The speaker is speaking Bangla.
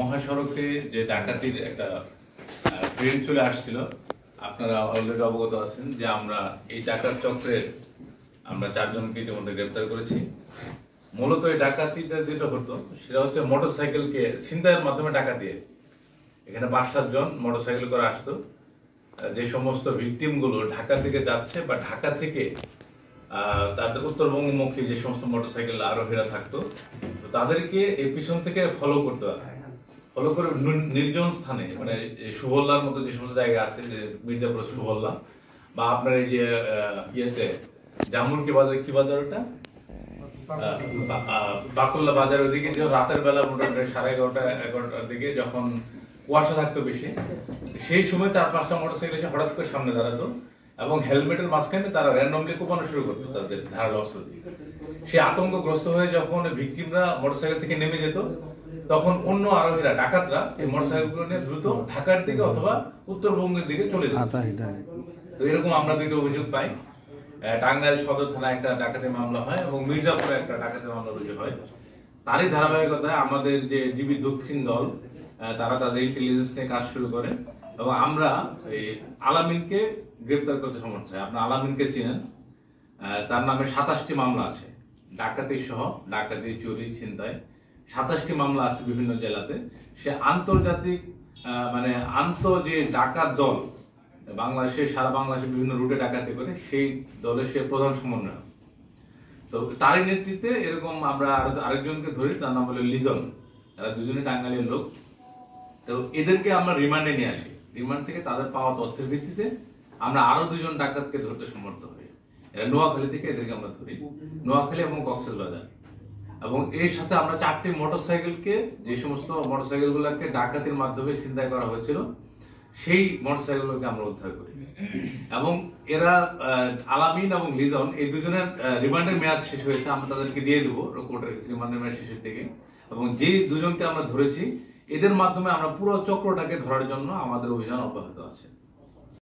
মহাসড়কে যে ডাকাতির একটা ট্রেন্ড চলে আসছিল, আপনারা অলরেডি অবগত আছেন যে আমরা এই ডাকাত চক্রের আমরা 4 জনকে ইতিমধ্যে গ্রেপ্তার করেছি। মূলত এই ডাকাতিটা যেটা হতো সেটা হচ্ছে মোটরসাইকেলকে ছিনতাইয়ের মাধ্যমে টাকা দিয়ে এখানে 5-7 জন মোটরসাইকেল করে আসতো। যে সমস্ত ভিকটিমগুলো ঢাকার দিকে যাচ্ছে বা ঢাকা থেকে তাদের উত্তরবঙ্গমুখী যে সমস্ত মোটরসাইকেল আরোহীরা থাকতো, তাদেরকে এই পিছন থেকে ফলো করতে হয়। ফলো করে নির্জন স্থানে, মানে সুবল্লার মতো যে সমস্ত জায়গা আছে, যে মির্জাপুর সুবল্লা বা আপনার এই যে ইয়েতে জামুন কি বাজার ওটা বাকুল্লা বাজার, ওদিকে যে রাতের বেলা মোটামুটি 11:30-11টার দিকে যখন কুয়াশা থাকতো বেশি, সেই সময় 4-5টা মোটরসাইকেল এসে হঠাৎ করে সামনে দাঁড়াতো এবং হেলমেটের মাঝখানে তারা র্যান্ডমলি কোপানো শুরু করতো তাদের ধারালো অস্ত্র দিয়ে। সে আতঙ্কগ্রস্ত হয়ে যখন ভিকটিমরা মোটরসাইকেল থেকে নেমে যেত, তখন অন্য আরোহীরা, ডাকাতরা এই মোটরসাইকেলগুলো নিয়ে দ্রুত ঢাকার দিকে অথবা উত্তরবঙ্গের দিকে চলে যেত। তো এরকম আমরা 2টো অভিযোগ পাই। টাঙ্গাইল সদর থানায় একটা ডাকাতি মামলা হয় এবং মির্জাপুরে একটা ডাকাতি মামলা রুজু হয়। তারই ধারাবাহিকতায় আমাদের যে ডিবি দক্ষিণ দল তারা তাদের ইন্টেলিজেন্স নিয়ে কাজ শুরু করে এবং আমরা এই আলামিনকে গ্রেফতার করতে সমর্থ হয়। আপনার আলামিনকে চিনেন, তার নামে 27টি মামলা আছে, ডাকাতি সহ, ডাকাতি, চুরি, ছিনতাই 27টি মামলা আছে বিভিন্ন জেলাতে। সে আন্তর্জাতিক মানে যে ডাকাত দল বাংলাদেশে, সারা বাংলাদেশে বিভিন্ন রুটে ডাকাতি করে, সেই দলের সে প্রধান সমন্বয়ক। তো তারই নেতৃত্বে এরকম আমরা আরেকজনকে ধরি, তার নাম হলো লিজন। এরা দুজনে টাঙ্গাইলের লোক। তো এদেরকে আমরা রিমান্ডে নিয়ে আসি। রিমান্ড থেকে তাদের পাওয়া তথ্যের ভিত্তিতে আমরা আরো 2 জন ডাকাতকে ধরতে সমর্থ হই। এরা নোয়াখালী থেকে, এদেরকে আমরা ধরি, নোয়াখালী এবং কক্সবাজার। এবং এর সাথে আমরা 4টি মোটরসাইকেলকে, যে সমস্ত মোটরসাইকেল গুলাকে ডাকাতির মাধ্যমে ছিনতাই করা হয়েছিল, সেই মোটরসাইকেলগুলোকে আমরা উদ্ধার করি। এবং এরা আলামিন এবং লিজন, এই দুজনের রিমান্ডের মেয়াদ শেষ হয়েছে, আমরা তাদেরকে দিয়ে দেবো কোর্টের রিমান্ডের মেয়াদ শেষের দিকে। এবং যে 2 জনকে আমরা ধরেছি, এদের মাধ্যমে আমরা পুরো চক্রটাকে ধরার জন্য আমাদের অভিযান অব্যাহত আছে।